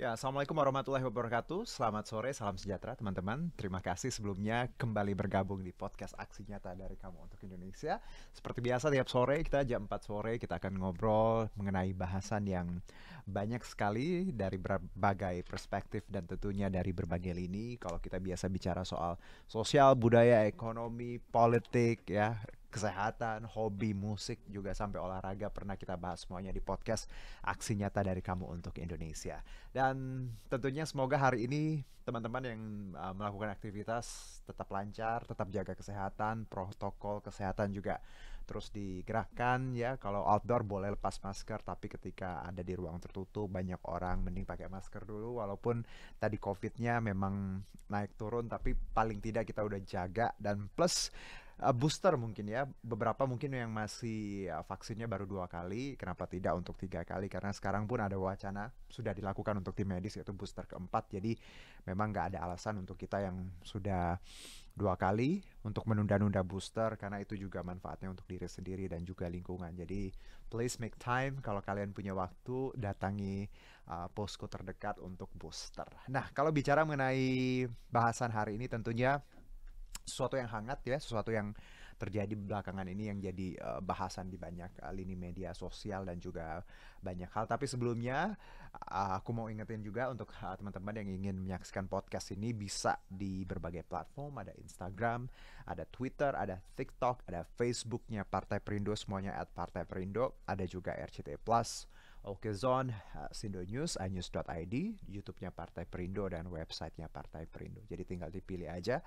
Ya, Assalamualaikum warahmatullahi wabarakatuh. Selamat sore, salam sejahtera teman-teman. Terima kasih sebelumnya kembali bergabung di podcast Aksi Nyata dari Kamu untuk Indonesia. Seperti biasa tiap sore kita jam 4 sore kita akan ngobrol mengenai bahasan yang banyak sekali dari berbagai perspektif dan tentunya dari berbagai lini. Kalau kita biasa bicara soal sosial, budaya, ekonomi, politik ya, kesehatan, hobi, musik, juga sampai olahraga pernah kita bahas semuanya di podcast Aksi Nyata dari Kamu untuk Indonesia. Dan tentunya semoga hari ini teman-teman yang melakukan aktivitas tetap lancar, tetap jaga kesehatan, protokol kesehatan juga terus digerakkan ya. Kalau outdoor boleh lepas masker, tapi ketika ada di ruang tertutup banyak orang mending pakai masker dulu. Walaupun tadi COVID-nya memang naik turun, tapi paling tidak kita udah jaga. Dan plus booster mungkin ya, beberapa mungkin yang masih vaksinnya baru 2 kali, kenapa tidak untuk 3 kali, karena sekarang pun ada wacana sudah dilakukan untuk tim medis yaitu booster keempat. Jadi memang nggak ada alasan untuk kita yang sudah 2 kali untuk menunda-nunda booster, karena itu juga manfaatnya untuk diri sendiri dan juga lingkungan. Jadi please make time, kalau kalian punya waktu datangi posko terdekat untuk booster. Nah, kalau bicara mengenai bahasan hari ini tentunya sesuatu yang hangat ya, sesuatu yang terjadi belakangan ini yang jadi bahasan di banyak lini media sosial dan juga banyak hal. Tapi sebelumnya aku mau ingetin juga untuk teman-teman yang ingin menyaksikan podcast ini bisa di berbagai platform, ada Instagram, ada Twitter, ada TikTok, ada Facebooknya Partai Perindo, semuanya @partai-perindo, ada juga RCTI Plus, Okezone, Sindo News, inews.id, YouTube-nya Partai Perindo, dan websitenya Partai Perindo. Jadi tinggal dipilih aja,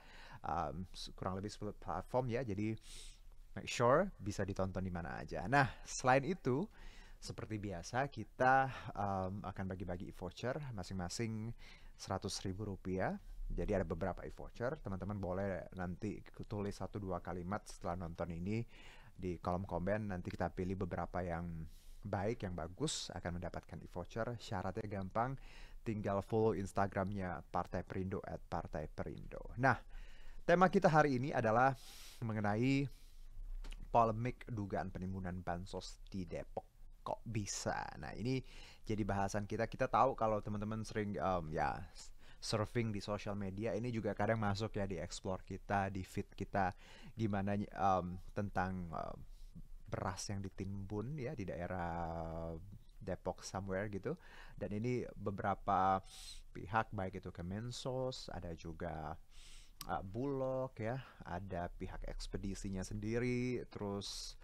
kurang lebih 10 platform ya, jadi make sure bisa ditonton di mana aja. Nah, selain itu, seperti biasa kita akan bagi-bagi e-voucher masing-masing Rp100.000. Jadi ada beberapa e-voucher, teman-teman boleh nanti tulis 1-2 kalimat setelah nonton ini di kolom komen. Nanti kita pilih beberapa yang baik, yang bagus, akan mendapatkan e-voucher. Syaratnya gampang, tinggal follow Instagramnya Partai Perindo @partai-perindo. Nah, tema kita hari ini adalah mengenai polemik dugaan penimbunan bansos di Depok. Kok bisa? Nah, ini jadi bahasan kita. Kita tahu kalau teman-teman sering ya surfing di sosial media, ini juga kadang masuk ya di explore kita, di feed kita, gimana tentang beras yang ditimbun ya di daerah Depok somewhere gitu. Dan ini beberapa pihak, baik itu Kemensos, ada juga Bulog ya, ada pihak ekspedisinya sendiri, terus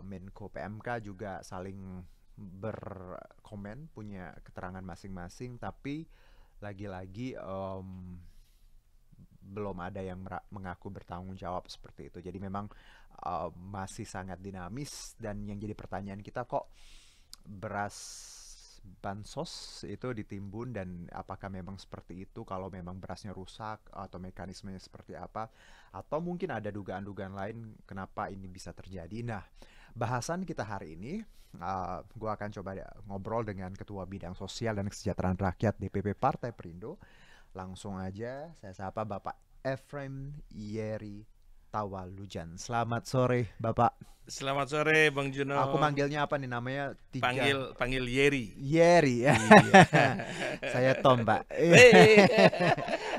Menko PMK juga saling berkomen, punya keterangan masing-masing, tapi lagi-lagi belum ada yang mengaku bertanggung jawab seperti itu. Jadi memang masih sangat dinamis, dan yang jadi pertanyaan kita, kok beras bansos itu ditimbun, dan apakah memang seperti itu, kalau memang berasnya rusak atau mekanismenya seperti apa, atau mungkin ada dugaan-dugaan lain kenapa ini bisa terjadi. Nah, bahasan kita hari ini, gue akan coba ngobrol dengan Ketua Bidang Sosial dan Kesejahteraan Rakyat DPP Partai Perindo. Langsung aja saya sapa Bapak Efrem Yeri Tawalujan. Selamat sore Bapak. Selamat sore Bang Aku Juno. manggilnya apa nih, namanya Panggil Yeri. Yeri ya. Iya. Saya Tom, Pak.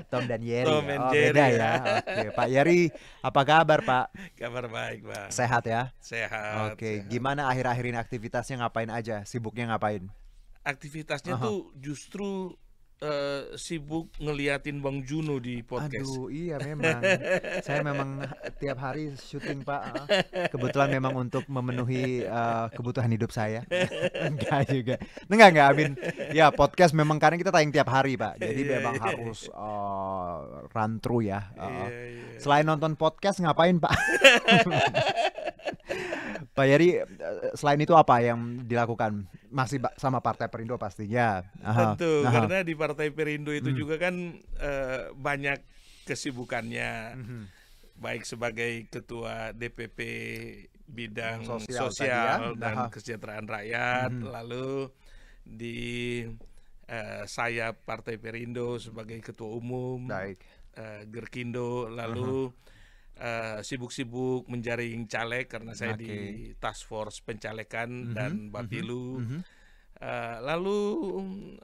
Tom dan Yeri. Tom Ya. and Oh, Jerry beda ya. ya. Oke, Pak Yeri, apa kabar, Pak? Kabar baik, Bang. Sehat ya? Sehat. Oke, Sehat. gimana akhir-akhir ini aktivitasnya, ngapain aja? Sibuknya ngapain? Aktivitasnya Aha. tuh justru sibuk ngeliatin Bang Juno di podcast. Aduh, iya memang. Saya memang tiap hari syuting, Pak. Kebetulan memang untuk memenuhi kebutuhan hidup saya. Enggak juga. Enggak, Amin. Ya, podcast memang karena kita tayang tiap hari, Pak. Jadi Iya, memang iya. harus run through ya. Iya, iya. Selain nonton podcast, ngapain, Pak? Pak Yeri, selain itu apa yang dilakukan? Masih sama Partai Perindo pastinya. Aha, Tentu, aha. karena di Partai Perindo itu Hmm. juga kan banyak kesibukannya. Mhm. Baik sebagai Ketua DPP Bidang Sosial tadi Sosial ya. dan Aha. Kesejahteraan Rakyat, Mhm. lalu di sayap Partai Perindo sebagai Ketua Umum Baik. Gerkindo, lalu sibuk-sibuk menjaring caleg karena saya Oke. di Task Force Pencalekan Mhm, dan mhm, Bapilu. mhm. Lalu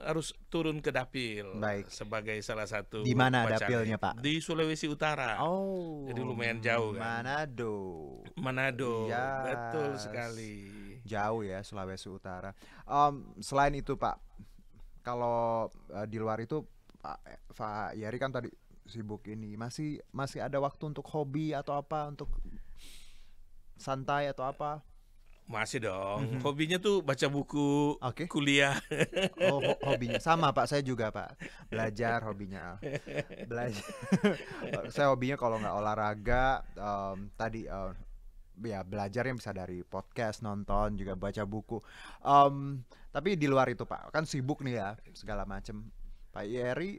harus turun ke dapil Baik. sebagai salah satu Di mana wacana. dapilnya, Pak? Di Sulawesi Utara. Oh, Jadi lumayan jauh kan. Manado. Manado, betul Yes. sekali. Jauh ya Sulawesi Utara. Selain itu Pak, kalau di luar itu Pak Yari kan tadi sibuk ini, masih ada waktu untuk hobi atau apa, untuk santai atau apa? Masih dong. Mhm. Hobinya tuh baca buku, Oke. kuliah. Oh, hobinya sama Pak, saya juga Pak. Belajar hobinya. Belajar. Saya hobinya kalau nggak olahraga, tadi ya belajarnya bisa dari podcast, nonton, juga baca buku. Tapi di luar itu Pak, kan sibuk nih ya segala macem. Pak Yeri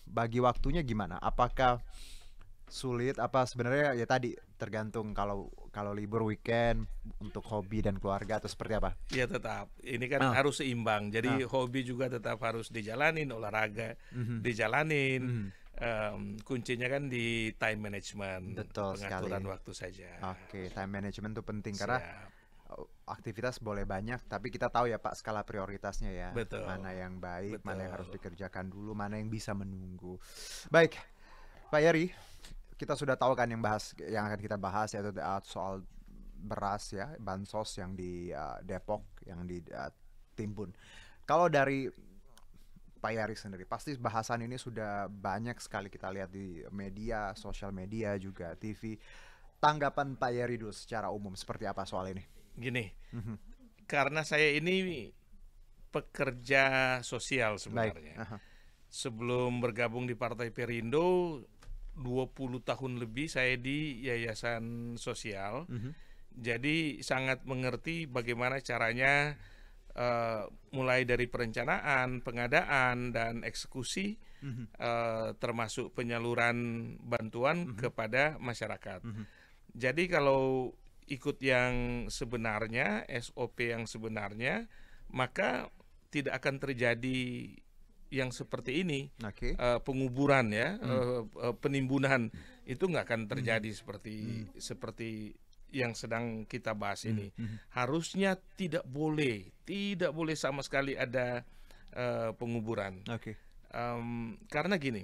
bagi waktunya gimana? Apakah sulit? Apa sebenarnya ya tadi tergantung, kalau libur weekend untuk hobi dan keluarga atau seperti apa? Ya tetap. Ini kan Ah, harus seimbang. Jadi ah, hobi juga tetap harus dijalanin, olahraga mhm, dijalanin. mhm. Kuncinya kan di time management, Betul sekali. pengaturan waktu saja. Oke, time management tuh penting karena Siap. aktivitas boleh banyak, tapi kita tahu ya Pak skala prioritasnya ya. Betul. Mana yang baik, mana yang harus Betul. dikerjakan dulu, mana yang bisa menunggu. Baik, Pak Yeri, kita sudah tahu kan yang akan kita bahas, yaitu soal beras ya, bansos yang di Depok yang ditimbun. Kalau dari Pak Yari sendiri, pasti bahasan ini sudah banyak sekali kita lihat di media, sosial media juga, TV. Tanggapan Pak Yari dulu secara umum seperti apa soal ini? Gini, Mhm. karena saya ini pekerja sosial Baik. sebenarnya. Aha. Sebelum bergabung di Partai Perindo, 20 tahun lebih saya di yayasan sosial. Mhm. Jadi sangat mengerti bagaimana caranya mulai dari perencanaan, pengadaan, dan eksekusi, Mhm. termasuk penyaluran bantuan Mhm. kepada masyarakat. Mhm. Jadi kalau ikut yang sebenarnya, SOP yang sebenarnya, maka tidak akan terjadi yang seperti ini, Oke. penguburan ya, Hmm. penimbunan itu nggak akan Mhm. terjadi Hmm. seperti yang sedang kita bahas ini. Mhm. Harusnya tidak boleh sama sekali ada penguburan. Oke. Karena gini,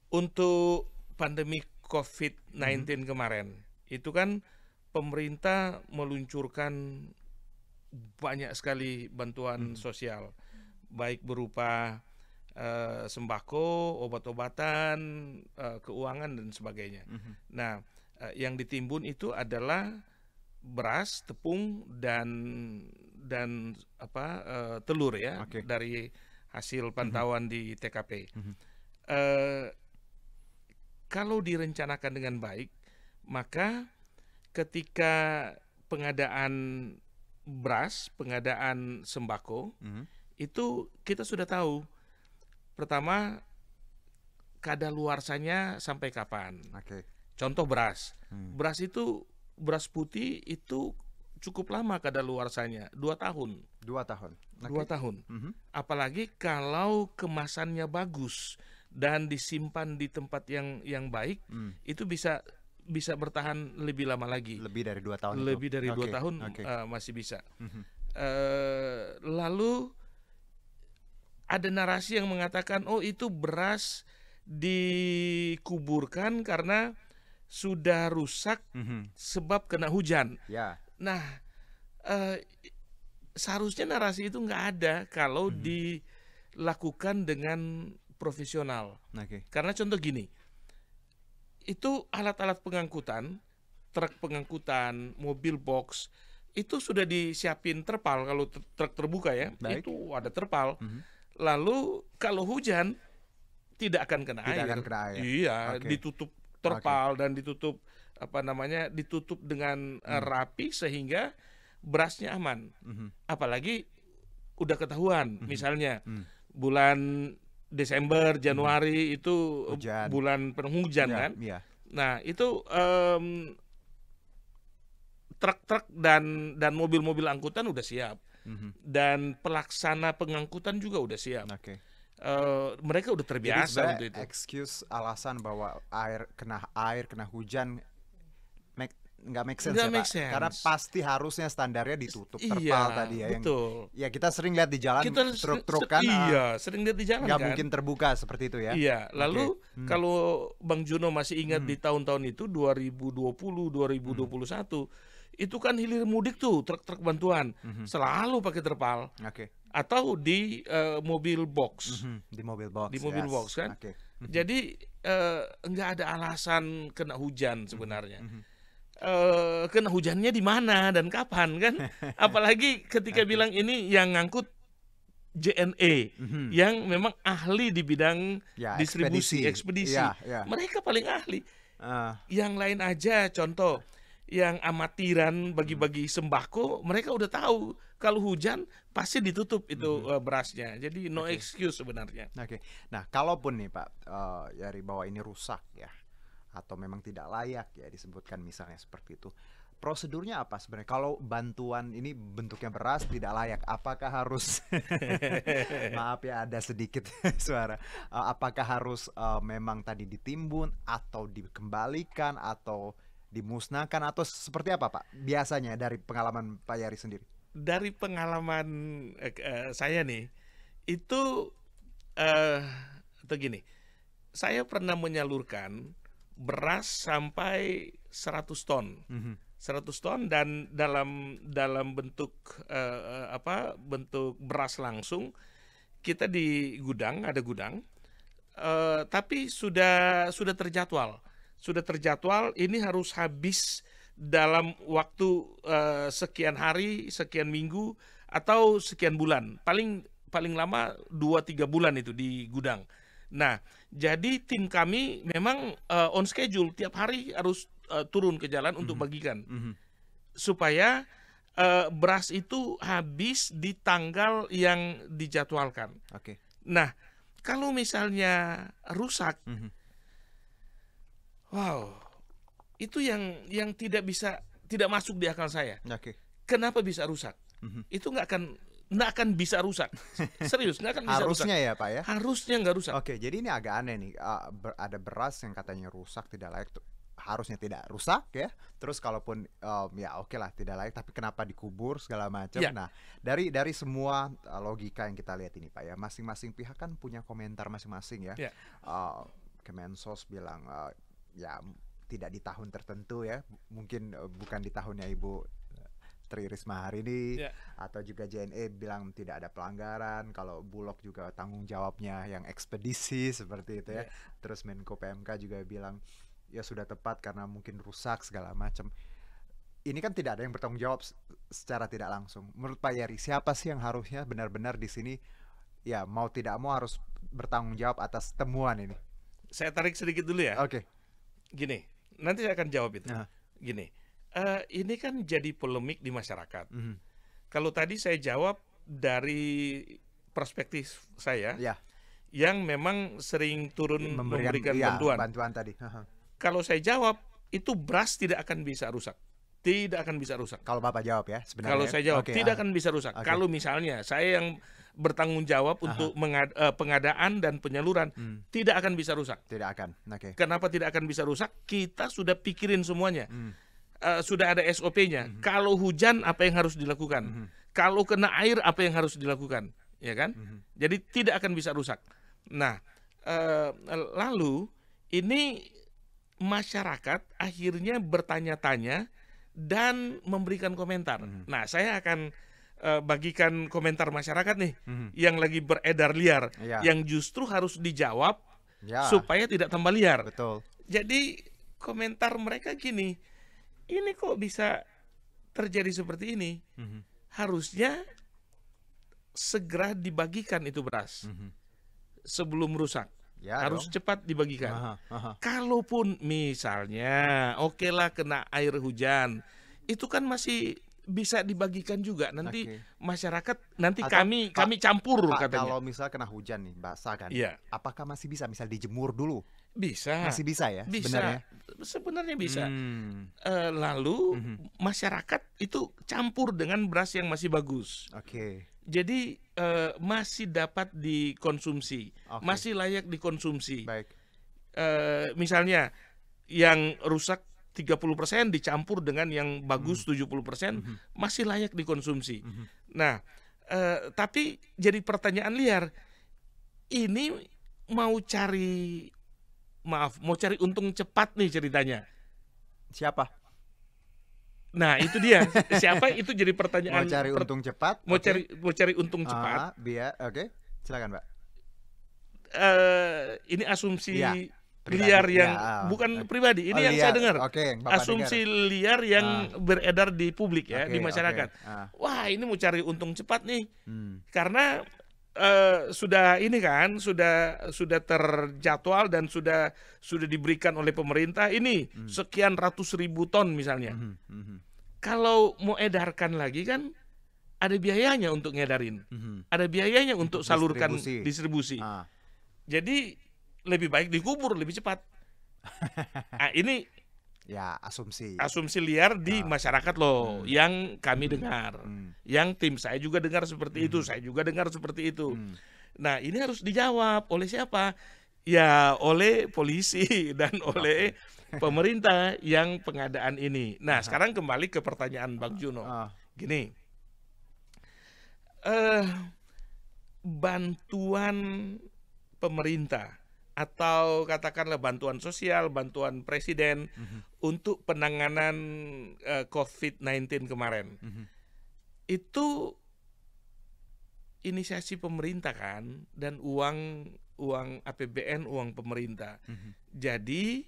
untuk pandemi COVID-19 kemarin, itu kan pemerintah meluncurkan banyak sekali bantuan sosial, baik berupa sembako, obat-obatan, keuangan dan sebagainya. Mhm. Nah, yang ditimbun itu adalah beras, tepung dan telur ya, Oke. dari hasil pantauan di TKP. Mhm. Eh, Kalau direncanakan dengan baik, maka ketika pengadaan beras, pengadaan sembako, Mhm. itu kita sudah tahu. Pertama, kadaluarsanya sampai kapan. Oke. Contoh beras. Hmm. Beras putih itu cukup lama kadaluarsanya, 2 tahun. 2 tahun. 2 Oke. tahun. Mhm. Apalagi kalau kemasannya bagus dan disimpan di tempat yang baik, Hmm. itu bisa bertahan lebih lama lagi. Lebih dari 2 tahun itu. Lebih dari 2 Oke. tahun Oke. masih bisa. Mhm. Lalu ada narasi yang mengatakan, oh itu beras dikuburkan karena sudah rusak Mhm. sebab kena hujan. Ya. Nah, seharusnya narasi itu nggak ada kalau dilakukan dengan profesional. Oke. Karena contoh gini, itu alat-alat pengangkutan, truk pengangkutan, mobil box, itu sudah disiapin terpal. Kalau truk terbuka ya, Baik. itu ada terpal. Mhm. Lalu kalau hujan tidak akan kena Tidak air. akan kena air. Iya, Oke. ditutup terpal dan ditutup ditutup dengan rapi sehingga berasnya aman. Mhm. Apalagi udah ketahuan, misalnya Hmm. bulan Desember, Januari itu Hujan. bulan penuh hujan Ya, kan. iya. Nah, itu truk-truk dan mobil-mobil angkutan udah siap, Mhm. dan pelaksana pengangkutan juga udah siap. Oke. Mereka udah Jadi terbiasa sebenarnya untuk itu. excuse, alasan bahwa kena hujan nggak make sense Nggak ya make Pak, karena sense. pasti harusnya standarnya ditutup terpal Iya, tadi ya, yang betul. ya kita sering lihat di jalan Kita truk-truk kan iya, sering lihat di jalan nggak kan. mungkin terbuka seperti itu ya. Iya, Oke. lalu kalau Bang Juno masih ingat di tahun-tahun itu 2020, Hmm. 2021, itu kan hilir mudik tuh truk-truk bantuan selalu pakai terpal Oke. atau di mobil box. Di mobil box. Di mobil yes. box kan. Oke. Jadi nggak ada alasan kena hujan sebenarnya. Kena hujannya di mana dan kapan kan? Apalagi ketika bilang ini yang ngangkut JNE yang memang ahli di bidang Ya, distribusi, ekspedisi. Iya, iya. Mereka paling ahli. Ah, Yang lain aja contoh yang amatiran bagi-bagi sembako, mereka udah tahu kalau hujan pasti ditutup itu berasnya. Jadi no excuse sebenarnya. Oke. Nah, kalaupun nih Pak, dari bahwa ini rusak ya, atau memang tidak layak ya disebutkan misalnya seperti itu, prosedurnya apa sebenarnya? Kalau bantuan ini bentuknya beras tidak layak, apakah harus maaf ya ada sedikit suara, apakah harus memang tadi ditimbun atau dikembalikan atau dimusnahkan atau seperti apa Pak? Biasanya dari pengalaman Pak Yari sendiri. Dari pengalaman saya nih, itu atau gini, saya pernah menyalurkan beras sampai 100 ton. 100 ton dan dalam bentuk bentuk beras langsung, kita di gudang, ada gudang, tapi sudah terjadwal ini harus habis dalam waktu sekian hari, sekian minggu atau sekian bulan. Paling lama 2-3 bulan itu di gudang. Nah, jadi tim kami memang on schedule, tiap hari harus turun ke jalan untuk bagikan. Supaya beras itu habis di tanggal yang dijadwalkan. Oke. Nah, kalau misalnya rusak, wow, itu yang tidak masuk di akal saya. Oke. Kenapa bisa rusak? Itu nggak akan bisa rusak. Serius, nggak akan bisa rusak. Harusnya ya Pak ya. Harusnya nggak rusak. Oke, jadi ini agak aneh nih. Ada beras yang katanya rusak, tidak layak, harusnya tidak rusak ya. Terus kalaupun ya oke lah tidak layak, tapi kenapa dikubur segala macam. Ya. Nah, dari semua logika yang kita lihat ini Pak ya, masing-masing pihak kan punya komentar masing-masing ya. Ya. Kemensos bilang ya tidak di tahun tertentu ya, mungkin bukan di tahunnya Ibu Tri Risma hari ini, Ya. atau juga JNE bilang tidak ada pelanggaran, kalau Bulog juga tanggung jawabnya yang ekspedisi seperti itu ya. Ya. Terus Menko PMK juga bilang ya sudah tepat karena mungkin rusak segala macam. Ini kan tidak ada yang bertanggung jawab secara tidak langsung. Menurut Pak Yari, siapa sih yang harusnya benar-benar di sini ya mau tidak mau harus bertanggung jawab atas temuan ini? Saya tarik sedikit dulu ya. Oke. Gini, nanti saya akan jawab itu. Nah. Gini, ini kan jadi polemik di masyarakat. Kalau tadi saya jawab dari perspektif saya, Ya, yang memang sering turun memberikan iya, bantuan. tadi. Kalau saya jawab, itu beras tidak akan bisa rusak. Tidak akan bisa rusak. Kalau Bapak jawab ya sebenarnya. Kalau saya jawab, Oke, tidak akan bisa rusak. Oke. Kalau misalnya saya yang bertanggung jawab untuk pengadaan dan penyaluran, tidak akan bisa rusak. tidak akan. Oke. Kenapa tidak akan bisa rusak? Kita sudah pikirin semuanya. Sudah ada SOP-nya. Kalau hujan apa yang harus dilakukan? Kalau kena air apa yang harus dilakukan? Ya kan? Jadi tidak akan bisa rusak. Nah, lalu ini masyarakat akhirnya bertanya-tanya dan memberikan komentar. Nah, saya akan bagikan komentar masyarakat nih yang lagi beredar liar, Iya. yang justru harus dijawab Ya, supaya tidak tambah liar. betul. Jadi komentar mereka gini, ini kok bisa terjadi seperti ini? Harusnya segera dibagikan itu beras sebelum rusak. Ya, Harus dong. cepat dibagikan. Aha. Kalaupun misalnya oke lah kena air hujan, itu kan masih bisa dibagikan juga. Nanti Oke. masyarakat, nanti Atau, kami campur Pak, katanya. kalau misal kena hujan nih, basah kan? Iya. Apakah masih bisa misal dijemur dulu? Bisa. Masih bisa ya Bisa. sebenarnya? Sebenarnya bisa. Hmm, Lalu masyarakat itu campur dengan beras yang masih bagus. Oke. Jadi masih dapat dikonsumsi, Oke. masih layak dikonsumsi. Baik. Misalnya yang rusak 30% dicampur dengan yang bagus 70% masih layak dikonsumsi. Nah, tapi jadi pertanyaan liar, ini mau cari untung cepat nih ceritanya. Siapa? Nah, itu dia. Siapa itu jadi Mau pertanyaan. cari untung cepat? Mau Oke. cari untung cepat. Oke. Silakan, Mbak. Ini asumsi Iya, pribadi. liar yang Ya, bukan pribadi. Ini Oh, yang liar. saya dengar. Oke, yang Bapak Asumsi dengar. liar yang beredar di publik ya, Oke, di masyarakat. oke. Wah, ini mau cari untung cepat nih. Hmm. Karena sudah ini kan, sudah terjadwal dan sudah diberikan oleh pemerintah ini sekian ratus ribu ton misalnya. Kalau mau edarkan lagi kan ada biayanya untuk ngedarin. Ada biayanya untuk salurkan distribusi. Jadi lebih baik dikubur lebih cepat. Nah, ini Ya, asumsi. asumsi liar di masyarakat loh, yang kami dengar, yang tim saya juga dengar seperti itu, saya juga dengar seperti itu. Nah, ini harus dijawab oleh siapa? Ya, oleh polisi dan oleh pemerintah yang pengadaan ini. Nah, sekarang kembali ke pertanyaan Bang Juno. Gini, bantuan pemerintah atau katakanlah bantuan sosial, bantuan presiden untuk penanganan COVID-19 kemarin. Itu inisiasi pemerintah kan, dan uang APBN, uang pemerintah. Jadi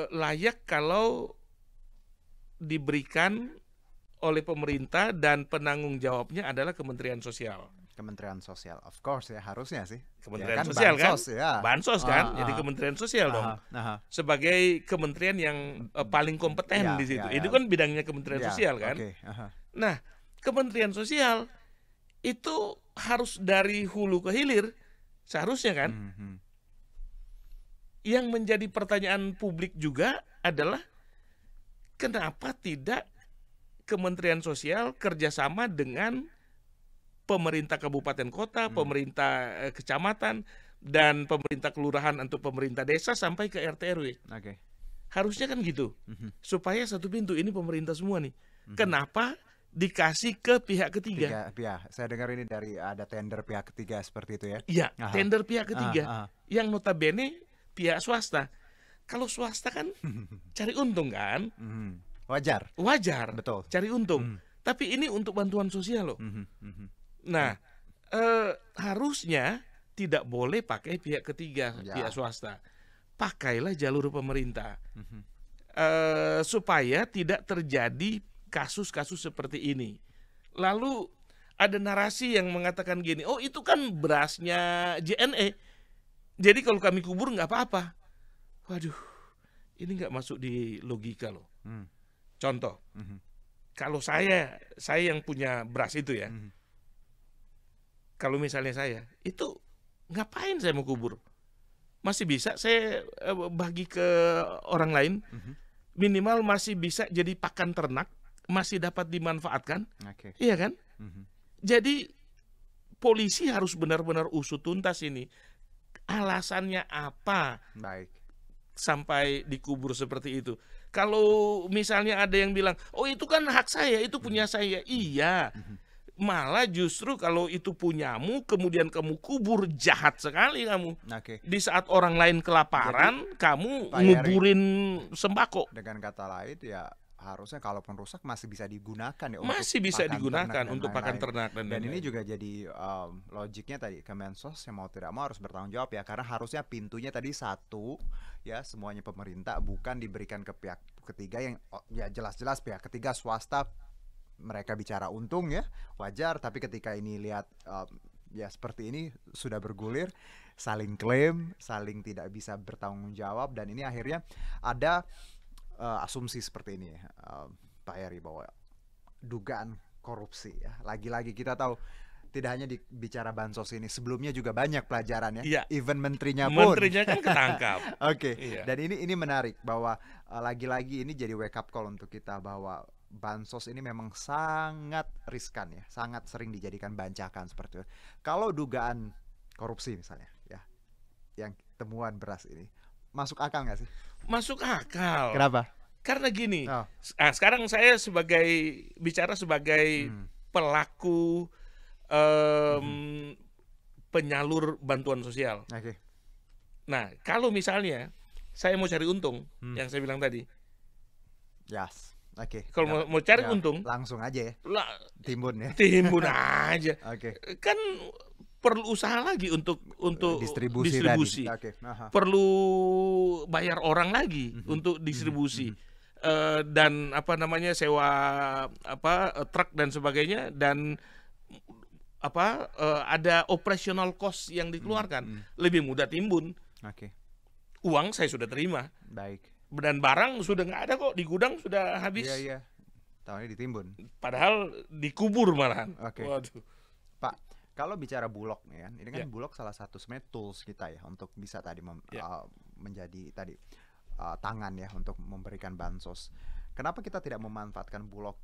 layak kalau diberikan oleh pemerintah dan penanggung jawabnya adalah Kementerian Sosial. Kementerian Sosial, of course ya, harusnya sih. Kementerian ya kan, Sosial bansos, kan, ya. bansos kan, jadi Kementerian Sosial dong, sebagai kementerian yang paling kompeten di situ. Itu kan bidangnya Kementerian Sosial kan. Nah, Kementerian Sosial itu harus dari hulu ke hilir, seharusnya kan. Yang menjadi pertanyaan publik juga adalah kenapa tidak Kementerian Sosial kerjasama dengan pemerintah kabupaten kota, pemerintah kecamatan, dan pemerintah kelurahan untuk pemerintah desa sampai ke RT RW. Harusnya kan gitu, supaya satu pintu, ini pemerintah semua nih. Kenapa dikasih ke pihak ketiga? Saya dengar ini dari ada tender pihak ketiga seperti itu ya. Iya, tender pihak ketiga, yang notabene pihak swasta. Kalau swasta kan cari untung kan, wajar, betul, cari untung. Tapi ini untuk bantuan sosial loh. Nah, harusnya tidak boleh pakai pihak ketiga, pihak swasta. Pakailah jalur pemerintah, supaya tidak terjadi kasus-kasus seperti ini. Lalu ada narasi yang mengatakan gini, oh itu kan berasnya JNE, jadi kalau kami kubur nggak apa-apa. Waduh, ini nggak masuk di logika loh. Contoh, kalau saya yang punya beras itu ya, kalau misalnya saya, itu ngapain saya mau kubur? Masih bisa saya bagi ke orang lain, minimal masih bisa jadi pakan ternak, masih dapat dimanfaatkan, iya kan? Jadi polisi harus benar-benar usut tuntas ini, alasannya apa sampai dikubur seperti itu. Kalau misalnya ada yang bilang, oh itu kan hak saya, itu punya saya, iya. Malah justru kalau itu punyamu, kemudian kamu kubur, jahat sekali kamu. Di saat orang lain kelaparan, jadi, kamu nguburin sembako. Dengan kata lain ya, harusnya kalaupun rusak masih bisa digunakan ya. Masih bisa digunakan untuk pakan ternak dan ini juga jadi logiknya tadi, Kemensos yang mau tidak mau harus bertanggung jawab ya, karena harusnya pintunya tadi satu ya, semuanya pemerintah, bukan diberikan ke pihak ketiga yang ya jelas-jelas pihak ketiga swasta. Mereka bicara untung ya, wajar, tapi ketika ini lihat ya seperti ini sudah bergulir, saling klaim, saling tidak bisa bertanggung jawab, dan ini akhirnya ada asumsi seperti ini ya, Pak Heri, bahwa dugaan korupsi ya. Lagi-lagi kita tahu tidak hanya bicara bansos ini, sebelumnya juga banyak pelajaran ya. Even menterinya kan ketangkap. Dan ini menarik bahwa lagi-lagi ini jadi wake up call untuk kita, bahwa bansos ini memang sangat riskan ya, sangat sering dijadikan bancakan seperti itu. Kalau dugaan korupsi misalnya ya, yang temuan beras ini masuk akal nggak sih? Masuk akal. Kenapa? Karena gini, Oh. sekarang saya bicara sebagai pelaku penyalur bantuan sosial. Oke. Nah, kalau misalnya saya mau cari untung, yang saya bilang tadi, Yes. Oke. kalau mau cari untung, langsung aja ya. Timbun ya. timbun aja. Oke. Kan perlu usaha lagi untuk Distribusi. Oke. Perlu bayar orang lagi untuk distribusi. Dan sewa truk dan sebagainya, dan ada operational cost yang dikeluarkan. Lebih mudah timbun. Oke. Uang saya sudah terima. Baik. Dan barang sudah nggak ada kok, di gudang sudah habis. Iya. Tahunya ditimbun. Padahal dikubur malahan. Oke. Waduh. Pak, kalau bicara Bulog nih kan, ini kan Bulog salah satu sebenarnya tools kita ya untuk bisa tadi menjadi tadi tangan ya untuk memberikan bansos. Kenapa kita tidak memanfaatkan Bulog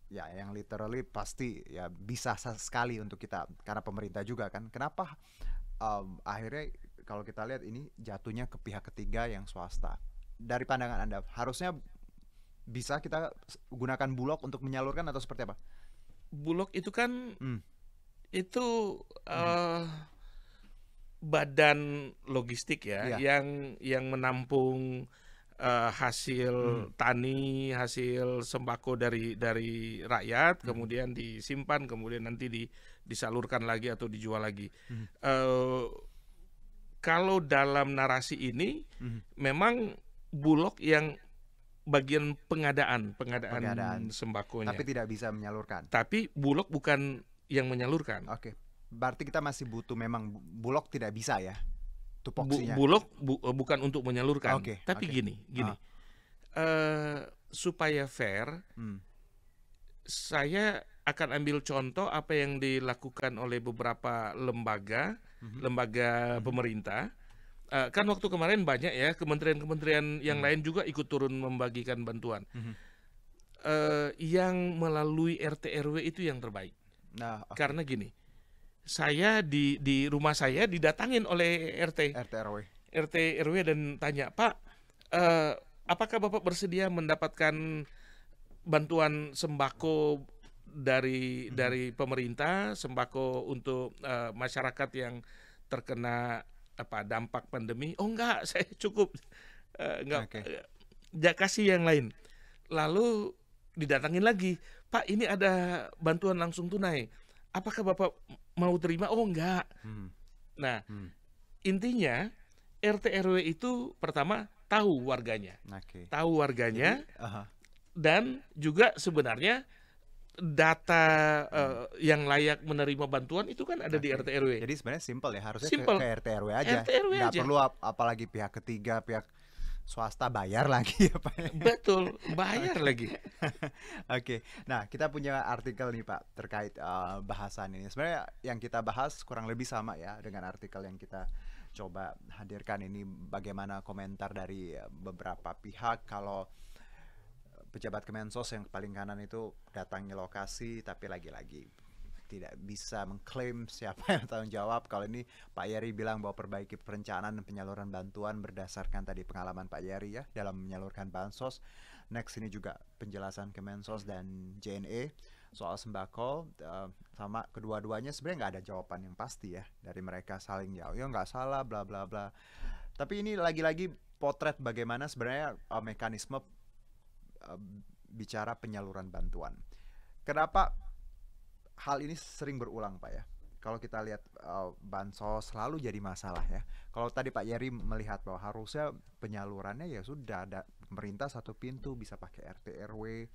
ya yang literally pasti ya bisa sekali untuk kita, karena pemerintah juga kan. Kenapa akhirnya kalau kita lihat ini jatuhnya ke pihak ketiga yang swasta? Dari pandangan Anda, harusnya bisa kita gunakan Bulog untuk menyalurkan atau seperti apa? Bulog itu kan itu badan logistik ya, yang menampung hasil tani, hasil sembako dari rakyat, kemudian disimpan, kemudian nanti disalurkan lagi atau dijual lagi. Kalau dalam narasi ini memang Bulog yang bagian pengadaan sembakonya. Tapi tidak bisa menyalurkan. Tapi Bulog bukan yang menyalurkan. Oke. Berarti kita masih butuh, memang Bulog tidak bisa ya tupoksinya. Bulog bukan untuk menyalurkan. Tapi gini. Supaya fair, saya akan ambil contoh apa yang dilakukan oleh beberapa lembaga pemerintah. Kan waktu kemarin banyak ya kementerian-kementerian yang lain juga ikut turun membagikan bantuan. Yang melalui RT RW itu yang terbaik. Karena gini, saya di rumah saya didatangin oleh RT RW dan tanya, Pak, apakah Bapak bersedia mendapatkan bantuan sembako dari pemerintah, sembako untuk masyarakat yang terkena dampak pandemi? Oh enggak, saya cukup, enggak, kasih yang lain. Lalu didatangin lagi, Pak, ini ada bantuan langsung tunai, apakah Bapak mau terima? Oh enggak. Nah, intinya RT RW itu pertama tahu warganya, dan juga sebenarnya data yang layak menerima bantuan itu kan ada di RT RW. Jadi sebenarnya simple ya, harusnya ke RT RW aja. Nggak perlu apalagi pihak ketiga, pihak swasta bayar lagi ya Pak. Betul, bayar lagi. Oke. Nah, kita punya artikel nih Pak terkait bahasan ini. Sebenarnya yang kita bahas kurang lebih sama ya dengan artikel yang kita coba hadirkan ini, bagaimana komentar dari beberapa pihak kalau pejabat Kemensos yang paling kanan itu datangi lokasi, tapi lagi-lagi tidak bisa mengklaim siapa yang tanggung jawab. Kalau ini Pak Yeri bilang bahwa perbaiki perencanaan dan penyaluran bantuan berdasarkan tadi pengalaman Pak Yeri ya dalam menyalurkan bansos. Next ini juga penjelasan Kemensos dan JNE soal sembako, sama kedua-duanya sebenarnya nggak ada jawaban yang pasti ya dari mereka, saling ya nggak salah bla bla bla. Tapi ini lagi-lagi potret bagaimana sebenarnya mekanisme bicara penyaluran bantuan. Kenapa hal ini sering berulang Pak ya? Kalau kita lihat bansos selalu jadi masalah ya. Kalau tadi Pak Yeri melihat bahwa harusnya penyalurannya ya sudah ada pemerintah satu pintu, bisa pakai RT RW,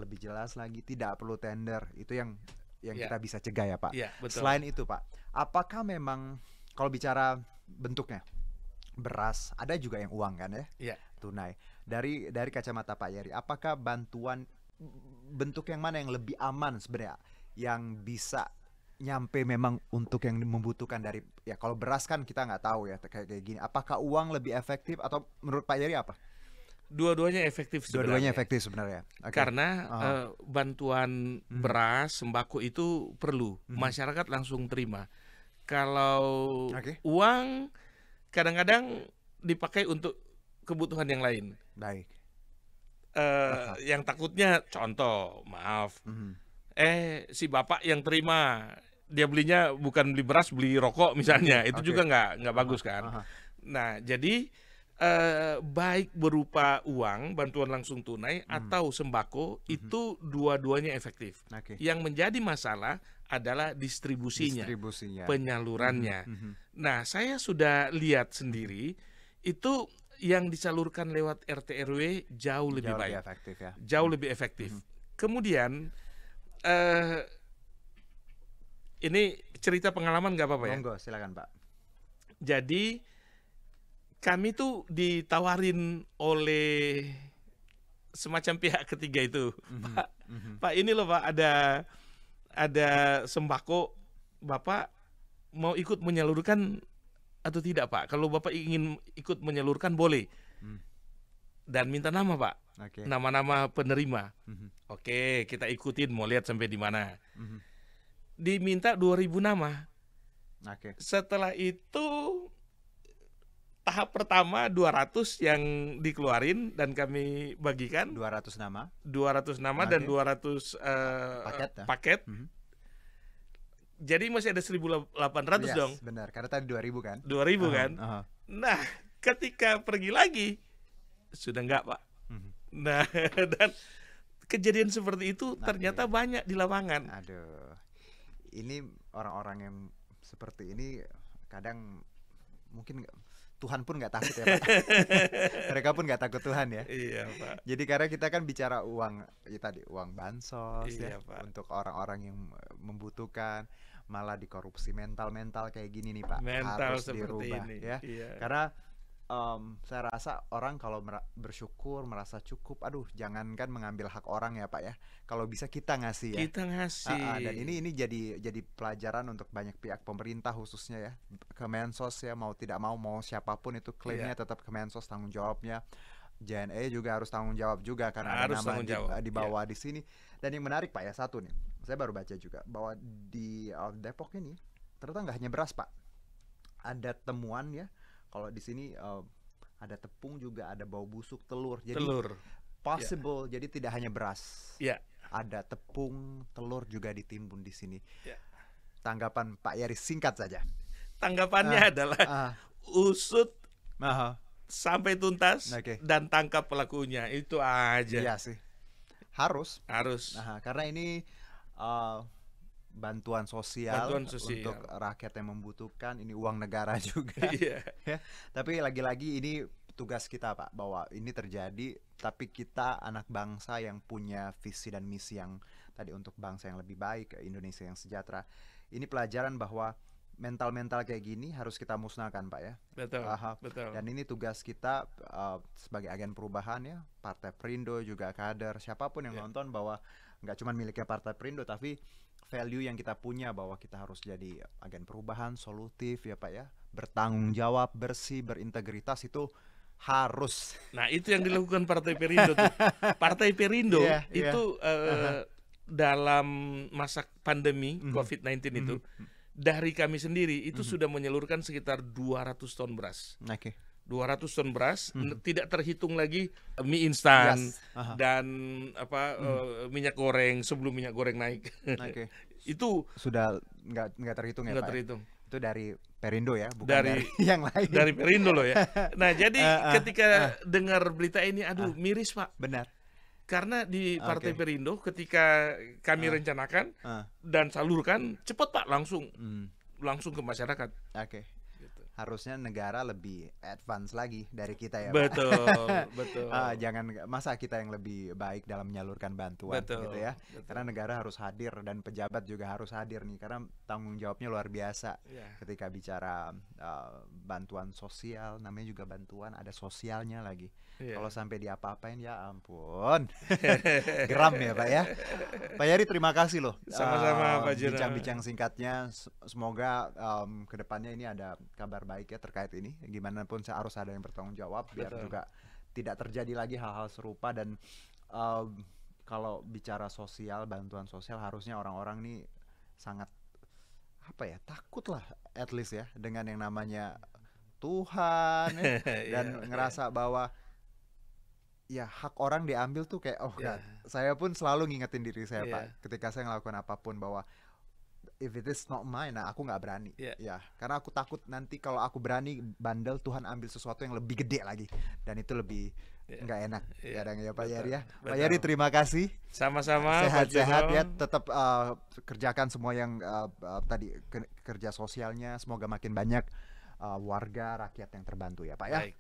lebih jelas lagi tidak perlu tender. Itu yang kita bisa cegah ya Pak. Selain itu Pak, apakah memang kalau bicara bentuknya beras, ada juga yang uang kan ya? Tunai. Dari kacamata Pak Yeri, apakah bantuan bentuk yang mana yang lebih aman sebenarnya, yang bisa nyampe memang untuk yang membutuhkan? Dari ya kalau beras kan kita nggak tahu ya kayak gini. Apakah uang lebih efektif atau menurut Pak Yeri apa? Dua-duanya efektif sebenarnya. Dua-duanya efektif sebenarnya. Karena bantuan beras, sembako itu perlu masyarakat langsung terima. Kalau uang kadang-kadang dipakai untuk kebutuhan yang lain. Baik. Yang takutnya contoh, maaf, Mhm. si bapak yang terima dia belinya bukan beli beras, beli rokok misalnya, itu Oke. juga nggak bagus kan. Aha. Nah, jadi baik berupa uang, bantuan langsung tunai atau sembako itu dua-duanya efektif. Oke. Yang menjadi masalah adalah distribusinya, Distribusinya. penyalurannya. Mhm. Nah, saya sudah lihat sendiri itu yang disalurkan lewat RT RW jauh lebih Jauh lebih baik, efektif ya. jauh lebih efektif. Kemudian eh, ini cerita pengalaman nggak apa-apa ya? Monggo, silakan Pak. Jadi kami tuh ditawarin oleh semacam pihak ketiga itu, Pak, Pak ini loh Pak, ada sembako, Bapak mau ikut menyalurkan atau tidak Pak? Kalau Bapak ingin ikut menyalurkan boleh. Dan minta nama Pak, Oke. nama-nama penerima. Oke, kita ikutin, mau lihat sampai di mana. Diminta 2.000 nama. Oke. Setelah itu tahap pertama 200 yang dikeluarin dan kami bagikan 200 nama. 200 nama Oke. dan 200 Paket ya? paket. Jadi masih ada 1.800 Yes, dong. benar. Karena tadi 2000 kan? 2.000 Aha, kan. aha. Nah, ketika pergi lagi sudah enggak, Pak. Nah, dan kejadian seperti itu ternyata banyak di lapangan. Aduh. Ini orang-orang yang seperti ini kadang mungkin Tuhan pun nggak takut ya Pak. Mereka pun nggak takut Tuhan ya. Iya, Pak. Jadi karena kita kan bicara uang, ya tadi uang bansos Iya, ya, Pak. untuk orang-orang yang membutuhkan, malah dikorupsi mental-mental kayak gini nih Pak, Mental harus seperti dirubah ini. ya. Iya. Karena saya rasa orang kalau bersyukur, merasa cukup, aduh jangankan mengambil hak orang ya Pak ya, kalau bisa kita ngasih ya. Kita ngasih. Dan ini jadi pelajaran untuk banyak pihak pemerintah khususnya ya, Kemensos ya, mau tidak mau siapapun itu klaimnya tetap Kemensos tanggung jawabnya. JNE juga harus tanggung jawab juga karena ada Harus nama tanggung jawab, di bawah di sini. Dan yang menarik Pak ya, satu nih, saya baru baca juga bahwa di Depok ini ternyata nggak hanya beras Pak, ada temuan ya. Kalau di sini ada tepung juga, ada bau busuk, telur. Jadi Telur. possible. Jadi tidak hanya beras. Ya. Ada tepung, telur juga ditimbun di sini. Ya. Tanggapan Pak Yaris singkat saja. Tanggapannya adalah usut sampai tuntas Oke. dan tangkap pelakunya. Itu aja. Iya sih. Harus. Harus. Karena ini bantuan sosial untuk rakyat yang membutuhkan, ini uang negara juga. Iya. Ya. Tapi lagi-lagi ini tugas kita Pak, bahwa ini terjadi, tapi kita anak bangsa yang punya visi dan misi yang tadi untuk bangsa yang lebih baik, Indonesia yang sejahtera. Ini pelajaran bahwa mental-mental kayak gini harus kita musnahkan Pak ya. Betul. Betul. Dan ini tugas kita sebagai agen perubahan ya, Partai Perindo juga kader, siapapun yang nonton, bahwa nggak cuma miliknya Partai Perindo, tapi value yang kita punya bahwa kita harus jadi agen perubahan solutif ya Pak ya, bertanggung jawab, bersih, berintegritas, itu harus. Nah, itu yang dilakukan Partai Perindo tuh. Partai Perindo itu dalam masa pandemi COVID-19 itu, dari kami sendiri itu sudah menyalurkan sekitar 200 ton beras. 200 ton beras, tidak terhitung lagi mie instan dan minyak goreng sebelum minyak goreng naik. Itu sudah nggak terhitung ya Pak? Terhitung. Itu dari Perindo ya, bukan dari yang lain. Dari Perindo loh ya. Nah, jadi ketika dengar berita ini, aduh miris Pak. Benar. Karena di Partai Perindo ketika kami rencanakan dan salurkan, cepat Pak, langsung ke masyarakat. Gitu. Harusnya negara lebih advance lagi dari kita ya betul, Pak. Betul. Jangan, masa kita yang lebih baik dalam menyalurkan bantuan gitu ya. Karena negara harus hadir dan pejabat juga harus hadir nih, karena tanggung jawabnya luar biasa. Ketika bicara bantuan sosial, namanya juga bantuan, ada sosialnya lagi. Kalau sampai diapa-apain, ya ampun. Geram ya Pak ya. Pak Yari, terima kasih loh. Sama-sama Pak Juna. Bincang-bincang singkatnya, semoga kedepannya ini ada kabar baik ya terkait ini. Gimana pun harus ada yang bertanggung jawab biar juga tidak terjadi lagi hal-hal serupa. Dan kalau bicara sosial, bantuan sosial, harusnya orang-orang nih sangat takut lah, at least ya, dengan yang namanya Tuhan ya, dan Iya, ngerasa bahwa ya hak orang diambil tuh kayak oh iya, God. Saya pun selalu ngingetin diri saya iya, Pak ketika saya ngelakuin apapun bahwa if it is not mine, nah aku nggak berani. iya, Ya, karena aku takut nanti kalau aku berani bandel Tuhan ambil sesuatu yang lebih gede lagi dan itu lebih iya, nggak enak. iya, Kadang ya Pak betul, Yari ya. Pak betul. Yari terima kasih. Sama-sama, Pak Sehat-sehat Jero. ya. Tetap kerjakan semua yang tadi kerja sosialnya. Semoga makin banyak warga rakyat yang terbantu ya Pak ya. Baik.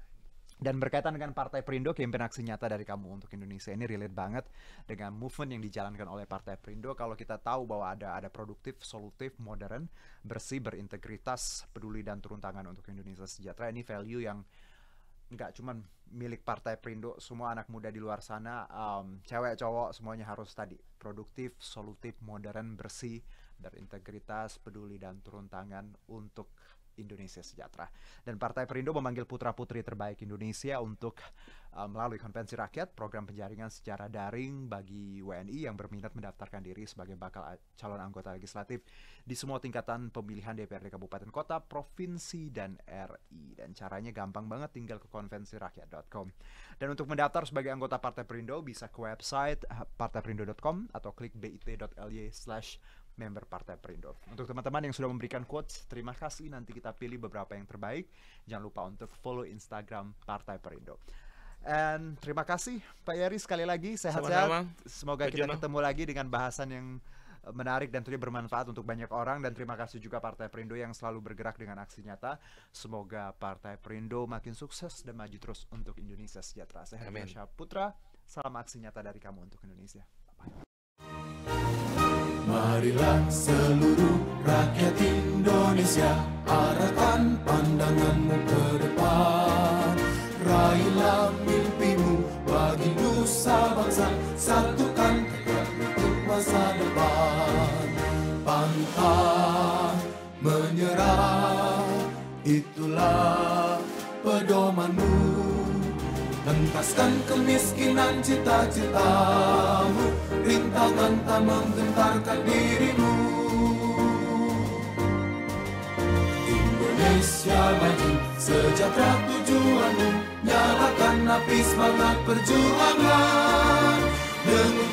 Dan berkaitan dengan Partai Perindo, campaign aksi nyata dari Kamu untuk Indonesia ini relate banget dengan movement yang dijalankan oleh Partai Perindo. Kalau kita tahu bahwa ada produktif, solutif, modern, bersih, berintegritas, peduli dan turun tangan untuk Indonesia sejahtera. Ini value yang nggak cuman milik Partai Perindo, semua anak muda di luar sana, cewek, cowok, semuanya harus tadi produktif, solutif, modern, bersih, berintegritas, peduli dan turun tangan untuk Indonesia sejahtera. Dan Partai Perindo memanggil putra-putri terbaik Indonesia untuk melalui konvensi rakyat, program penjaringan secara daring bagi WNI yang berminat mendaftarkan diri sebagai bakal calon anggota legislatif di semua tingkatan pemilihan DPRD Kabupaten Kota, Provinsi, dan RI. Dan caranya gampang banget, tinggal ke konvensirakyat.com. Dan untuk mendaftar sebagai anggota Partai Perindo bisa ke website partaiperindo.com atau klik bit.ly/member Partai Perindo. Untuk teman-teman yang sudah memberikan quotes, terima kasih. Nanti kita pilih beberapa yang terbaik. Jangan lupa untuk follow Instagram Partai Perindo. And terima kasih Pak Yari sekali lagi, sehat-sehat. Sama-sama, Semoga Pak kita Jono. ketemu lagi dengan bahasan yang menarik dan tentunya bermanfaat untuk banyak orang. Dan terima kasih juga Partai Perindo yang selalu bergerak dengan aksi nyata. Semoga Partai Perindo makin sukses dan maju terus untuk Indonesia sejahtera. Saya Amin. Herdian Putra, salam aksi nyata dari Kamu untuk Indonesia. Bye-bye. Marilah seluruh rakyat Indonesia, arahkan pandanganmu ke depan. Raihlah mimpimu bagi nusa bangsa, satukan tekad untuk masa depan. Pantang menyerah, itulah pedomanmu. Hentaskan kemiskinan cita-citamu, rintangan tak menggentarkan dirimu. Indonesia maju, sejahtera tujuanmu, nyalakan api semangat perjuangan. Dengan